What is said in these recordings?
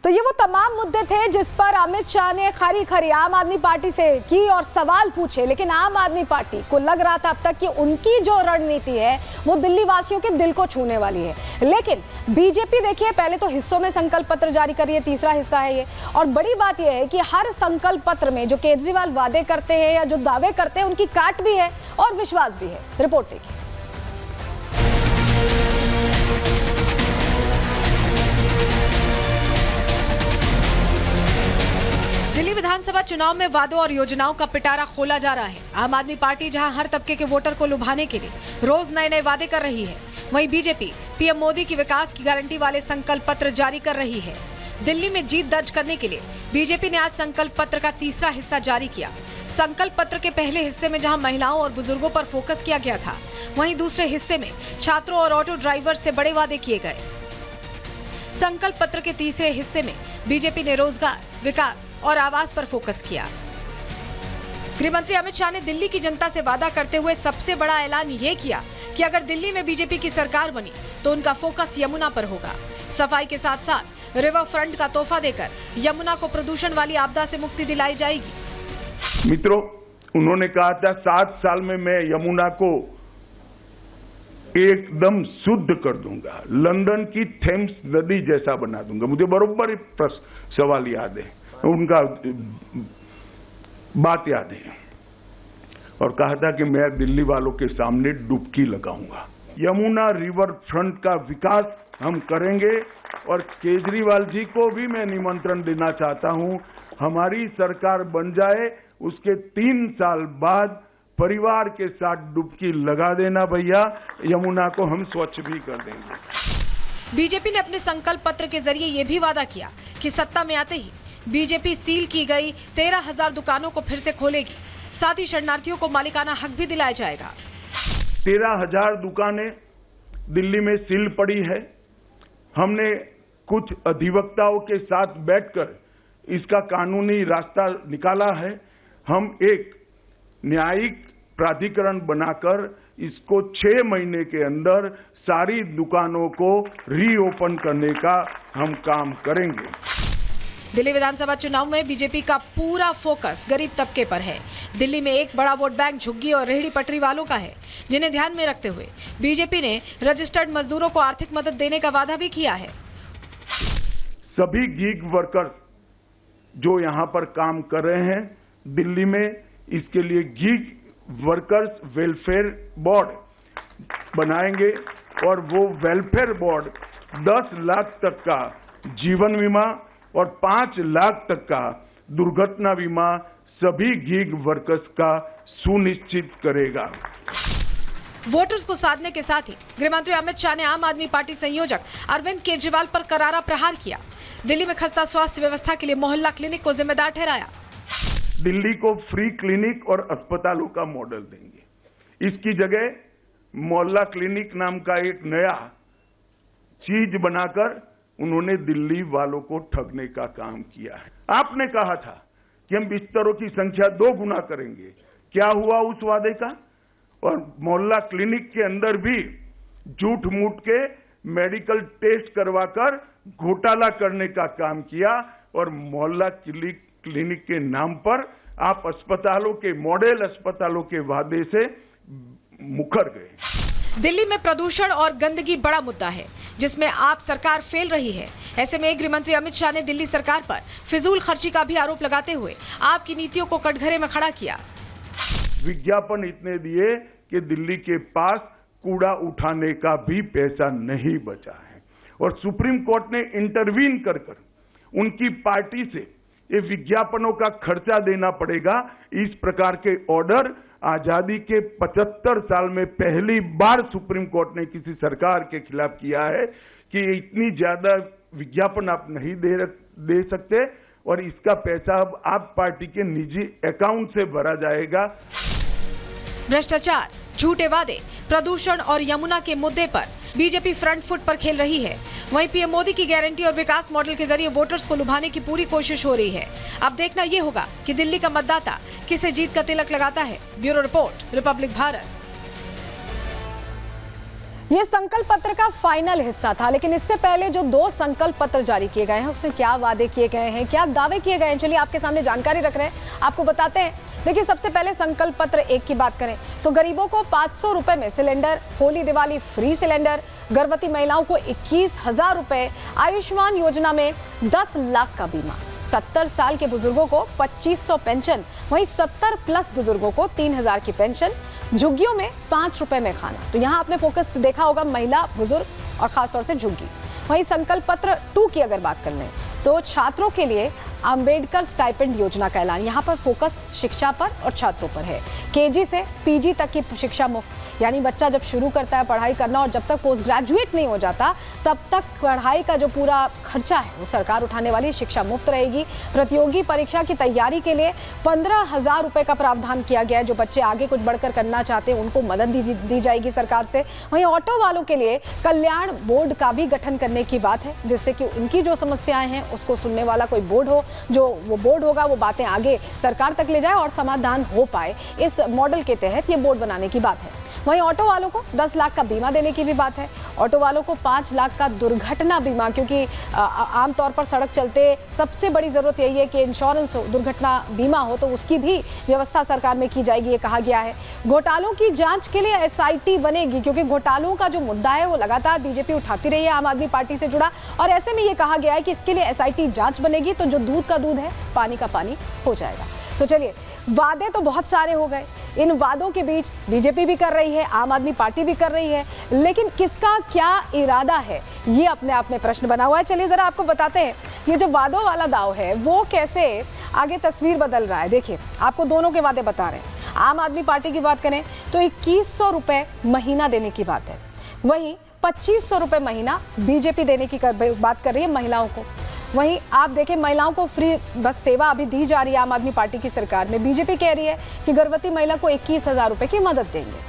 तो ये वो तमाम मुद्दे थे जिस पर अमित शाह ने खरी खरी आम आदमी पार्टी से की और सवाल पूछे, लेकिन आम आदमी पार्टी को लग रहा था अब तक कि उनकी जो रणनीति है वो दिल्ली वासियों के दिल को छूने वाली है। लेकिन बीजेपी देखिए पहले तो हिस्सों में संकल्प पत्र जारी कर रही है, तीसरा हिस्सा है ये। और बड़ी बात यह है कि हर संकल्प पत्र में जो केजरीवाल वादे करते हैं या जो दावे करते हैं उनकी काट भी है और विश्वास भी है। रिपोर्ट देखिए। दिल्ली विधानसभा चुनाव में वादों और योजनाओं का पिटारा खोला जा रहा है। आम आदमी पार्टी जहां हर तबके के वोटर को लुभाने के लिए रोज नए नए वादे कर रही है, वहीं बीजेपी पीएम मोदी की विकास की गारंटी वाले संकल्प पत्र जारी कर रही है। दिल्ली में जीत दर्ज करने के लिए बीजेपी ने आज संकल्प पत्र का तीसरा हिस्सा जारी किया। संकल्प पत्र के पहले हिस्से में जहां महिलाओं और बुजुर्गों पर फोकस किया गया था, वहीं दूसरे हिस्से में छात्रों और ऑटो ड्राइवर से बड़े वादे किए गए। संकल्प पत्र के तीसरे हिस्से में बीजेपी ने रोजगार, विकास और आवास पर फोकस किया। गृह मंत्री अमित शाह ने दिल्ली की जनता से वादा करते हुए सबसे बड़ा ऐलान ये किया कि अगर दिल्ली में बीजेपी की सरकार बनी तो उनका फोकस यमुना पर होगा। सफाई के साथ साथ रिवर फ्रंट का तोहफा देकर यमुना को प्रदूषण वाली आपदा से मुक्ति दिलाई जाएगी। मित्रों, उन्होंने कहा था 7 साल में मैं यमुना को एकदम शुद्ध कर दूंगा, लंदन की थेम्स नदी जैसा बना दूंगा। मुझे बरोबर सवाल याद है, उनका बात याद है, और कहा था कि मैं दिल्ली वालों के सामने डुबकी लगाऊंगा। यमुना रिवर फ्रंट का विकास हम करेंगे। और केजरीवाल जी को भी मैं निमंत्रण देना चाहता हूं, हमारी सरकार बन जाए उसके 3 साल बाद परिवार के साथ डुबकी लगा देना भैया, यमुना को हम स्वच्छ भी कर देंगे। बीजेपी ने अपने संकल्प पत्र के जरिए ये भी वादा किया कि सत्ता में आते ही बीजेपी सील की गई 13,000 दुकानों को फिर से खोलेगी। साथ ही शरणार्थियों को मालिकाना हक भी दिलाया जाएगा। 13,000 दुकानें दिल्ली में सील पड़ी है। हमने कुछ अधिवक्ताओं के साथ बैठकर इसका कानूनी रास्ता निकाला है। हम एक न्यायिक प्राधिकरण बनाकर इसको 6 महीने के अंदर सारी दुकानों को रीओपन करने का हम काम करेंगे। दिल्ली विधानसभा चुनाव में बीजेपी का पूरा फोकस गरीब तबके पर है। दिल्ली में एक बड़ा वोट बैंक झुग्गी और रेहड़ी पटरी वालों का है, जिन्हें ध्यान में रखते हुए बीजेपी ने रजिस्टर्ड मजदूरों को आर्थिक मदद देने का वादा भी किया है। सभी गीग वर्कर्स जो यहाँ पर काम कर रहे हैं दिल्ली में, इसके लिए गीग वर्कर्स वेलफेयर बोर्ड बनाएंगे और वो वेलफेयर बोर्ड 10 लाख तक का जीवन बीमा और 5 लाख तक का दुर्घटना बीमा सभी गीग वर्कर्स का सुनिश्चित करेगा। वोटर्स को साधने के साथ ही गृह मंत्री अमित शाह ने आम आदमी पार्टी संयोजक अरविंद केजरीवाल पर करारा प्रहार किया। दिल्ली में खस्ता स्वास्थ्य व्यवस्था के लिए मोहल्ला क्लिनिक को जिम्मेदार ठहराया। दिल्ली को फ्री क्लिनिक और अस्पतालों का मॉडल देंगे। इसकी जगह मोहल्ला क्लिनिक नाम का एक नया चीज बनाकर उन्होंने दिल्ली वालों को ठगने का काम किया है। आपने कहा था कि हम बिस्तरों की संख्या 2 गुना करेंगे। क्या हुआ उस वादे का? और मोहल्ला क्लिनिक के अंदर भी झूठ मूठ के मेडिकल टेस्ट करवाकर घोटाला करने का काम किया और मोहल्ला क्लिनिक के नाम पर आप अस्पतालों के मॉडल अस्पतालों के वादे से मुकर गए। दिल्ली में प्रदूषण और गंदगी बड़ा मुद्दा है, जिसमें आप सरकार फेल रही है। ऐसे में गृह मंत्री अमित शाह ने दिल्ली सरकार पर फिजूल खर्ची का भी आरोप लगाते हुए आपकी नीतियों को कटघरे में खड़ा किया। विज्ञापन इतने दिए कि दिल्ली के पास कूड़ा उठाने का भी पैसा नहीं बचा है और सुप्रीम कोर्ट ने इंटरवीन कर उनकी पार्टी से ये विज्ञापनों का खर्चा देना पड़ेगा। इस प्रकार के ऑर्डर आजादी के 75 साल में पहली बार सुप्रीम कोर्ट ने किसी सरकार के खिलाफ किया है कि इतनी ज्यादा विज्ञापन आप नहीं दे सकते और इसका पैसा अब आप पार्टी के निजी अकाउंट से भरा जाएगा। भ्रष्टाचार, झूठे वादे, प्रदूषण और यमुना के मुद्दे पर बीजेपी फ्रंट फुट पर खेल रही है। वहीं पीएम मोदी की गारंटी और विकास मॉडल के जरिए वोटर्स को लुभाने की पूरी कोशिश हो रही है। अब देखना ये होगा कि दिल्ली का मतदाता किसे जीत का तिलक लगाता है। Bureau report, Republic Bharat. ये संकल्प पत्र का फाइनल हिस्सा था, लेकिन इससे पहले जो 2 संकल्प पत्र जारी किए गए हैं उसमें क्या वादे किए गए हैं, क्या दावे किए गए हैं, चलिए आपके सामने जानकारी रख रहे हैं, आपको बताते हैं। देखिए, सबसे पहले संकल्प पत्र 1 की बात करें तो गरीबों को 500 रुपए में cylinder, Holi Diwali free cylinder, गर्भवती महिलाओं को 21,000 रुपए, आयुष्मान योजना में 10 लाख का बीमा, 70 साल के बुजुर्गों को 2500 पेंशन, वहीं 70 प्लस बुजुर्गों को 3000 की पेंशन, झुग्गियों में 5 रुपए में खाना। तो यहाँ आपने फोकस देखा होगा महिला, बुजुर्ग और खासतौर से झुग्गी। वहीं संकल्प पत्र 2 की अगर बात कर लें तो छात्रों के लिए अंबेडकर स्टाइपेंड योजना का ऐलान। यहाँ पर फोकस शिक्षा पर और छात्रों पर है। केजी से पीजी तक की शिक्षा मुफ्त, यानी बच्चा जब शुरू करता है पढ़ाई करना और जब तक पोस्ट ग्रेजुएट नहीं हो जाता तब तक पढ़ाई का जो पूरा खर्चा है वो सरकार उठाने वाली, शिक्षा मुफ्त रहेगी। प्रतियोगी परीक्षा की तैयारी के लिए 15,000 रुपए का प्रावधान किया गया है। जो बच्चे आगे कुछ बढ़कर करना चाहते हैं उनको मदद दी जाएगी सरकार से। वहीं ऑटो वालों के लिए कल्याण बोर्ड का भी गठन करने की बात है, जिससे कि उनकी जो समस्याएं हैं उसको सुनने वाला कोई बोर्ड हो, जो वो बोर्ड होगा वो बातें आगे सरकार तक ले जाए और समाधान हो पाए। इस मॉडल के तहत ये बोर्ड बनाने की बात है। वहीं ऑटो वालों को 10 लाख का बीमा देने की भी बात है। ऑटो वालों को 5 लाख का दुर्घटना बीमा, क्योंकि आमतौर पर सड़क चलते सबसे बड़ी जरूरत यही है कि इंश्योरेंस हो, दुर्घटना बीमा हो, तो उसकी भी व्यवस्था सरकार में की जाएगी, ये कहा गया है। घोटालों की जांच के लिए एसआईटी बनेगी, क्योंकि घोटालों का जो मुद्दा है वो लगातार बीजेपी उठाती रही है आम आदमी पार्टी से जुड़ा, और ऐसे में ये कहा गया है कि इसके लिए एसआईटी जांच बनेगी तो जो दूध का दूध है पानी का पानी हो जाएगा। तो चलिए, वादे तो बहुत सारे हो गए, इन वादों के बीच बीजेपी भी कर रही है, आम आदमी पार्टी भी कर रही है, लेकिन किसका क्या इरादा है ये अपने आप में प्रश्न बना हुआ है। चलिए जरा आपको बताते हैं ये जो वादों वाला दाव है वो कैसे आगे तस्वीर बदल रहा है। देखिए, आपको दोनों के वादे बता रहे हैं। आम आदमी पार्टी की बात करें तो 2100 रुपए महीना देने की बात है, वहीं 2500 रुपए महीना बीजेपी देने की बात कर रही है महिलाओं को। वहीं आप देखें, महिलाओं को फ्री बस सेवा अभी दी जा रही है आम आदमी पार्टी की सरकार में। बीजेपी कह रही है कि गर्भवती महिला को 21,000 रुपए की मदद देंगे।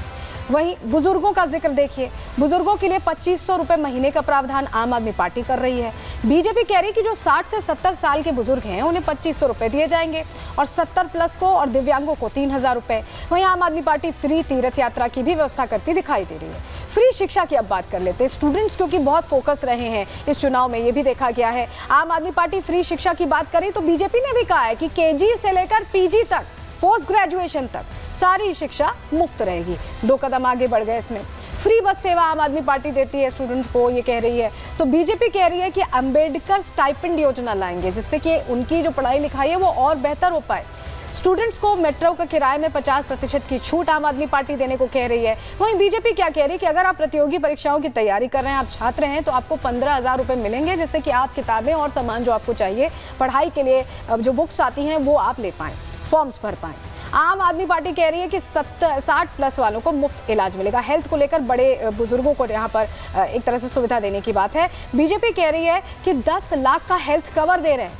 वहीं बुजुर्गों का जिक्र देखिए, बुजुर्गों के लिए 2500 रुपए महीने का प्रावधान आम आदमी पार्टी कर रही है। बीजेपी कह रही है कि जो 60 से 70 साल के बुजुर्ग हैं उन्हें 2500 रुपए दिए जाएंगे और 70 प्लस को और दिव्यांगों को 3000 रुपए। वहीं आम आदमी पार्टी फ्री तीर्थ यात्रा की भी व्यवस्था करती दिखाई दे रही है। फ्री शिक्षा की अब बात कर लेते हैं। स्टूडेंट्स क्योंकि बहुत फोकस रहे हैं इस चुनाव में, ये भी देखा गया है। आम आदमी पार्टी फ्री शिक्षा की बात करें तो बीजेपी ने भी कहा है कि केजी से लेकर पीजी तक, पोस्ट ग्रेजुएशन तक सारी शिक्षा मुफ्त रहेगी। 2 कदम आगे बढ़ गए इसमें। फ्री बस सेवा आम आदमी पार्टी देती है स्टूडेंट्स को, ये कह रही है। तो बीजेपी कह रही है कि अंबेडकर स्टाइपेंड योजना लाएंगे, जिससे कि उनकी जो पढ़ाई लिखाई है वो और बेहतर हो पाए। स्टूडेंट्स को मेट्रो के किराए में 50% की छूट आम आदमी पार्टी देने को कह रही है। वहीं बीजेपी क्या कह रही है कि अगर आप प्रतियोगी परीक्षाओं की तैयारी कर रहे हैं, आप छात्र हैं, तो आपको 15,000 रुपए मिलेंगे, जिससे कि आप किताबें और सामान जो आपको चाहिए पढ़ाई के लिए, जो बुक्स आती हैं वो आप ले पाएँ, फॉर्म्स भर पाएँ। आम आदमी पार्टी कह रही है कि 60 प्लस वालों को मुफ्त इलाज मिलेगा। हेल्थ को लेकर बड़े बुजुर्गों को यहाँ पर एक तरह से सुविधा देने की बात है। बीजेपी कह रही है कि 10 लाख का हेल्थ कवर दे रहे हैं,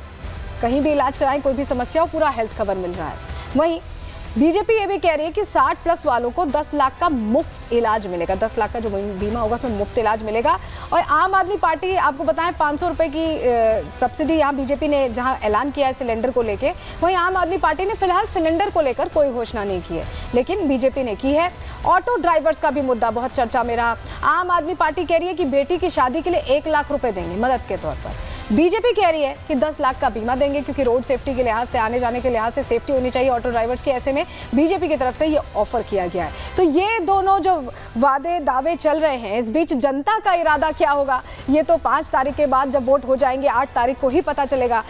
कहीं भी इलाज कराएं, कोई भी समस्या हो, पूरा हेल्थ कवर मिल रहा है। वहीं बीजेपी ये भी कह रही है कि 60 प्लस वालों को 10 लाख का मुफ्त इलाज मिलेगा। 10 लाख का जो बीमा होगा उसमें मुफ्त इलाज मिलेगा। और आम आदमी पार्टी, आपको बताएं, 500 रुपए की सब्सिडी यहाँ बीजेपी ने जहाँ ऐलान किया है सिलेंडर को लेके, वहीं आम आदमी पार्टी ने फिलहाल सिलेंडर को लेकर कोई घोषणा नहीं की है, लेकिन बीजेपी ने की है। ऑटो ड्राइवर्स का भी मुद्दा बहुत चर्चा में रहा। आम आदमी पार्टी कह रही है कि बेटी की शादी के लिए 1 लाख रुपए देंगे मदद के तौर पर। बीजेपी कह रही है कि 10 लाख का बीमा देंगे, क्योंकि रोड सेफ्टी के लिहाज से, आने जाने के लिहाज से सेफ्टी होनी चाहिए ऑटो ड्राइवर्स की। ऐसे में बीजेपी की तरफ से ये ऑफर किया गया है। तो ये दोनों जो वादे दावे चल रहे हैं, इस बीच जनता का इरादा क्या होगा ये तो 5 तारीख के बाद जब वोट हो जाएंगे, 8 तारीख को ही पता चलेगा।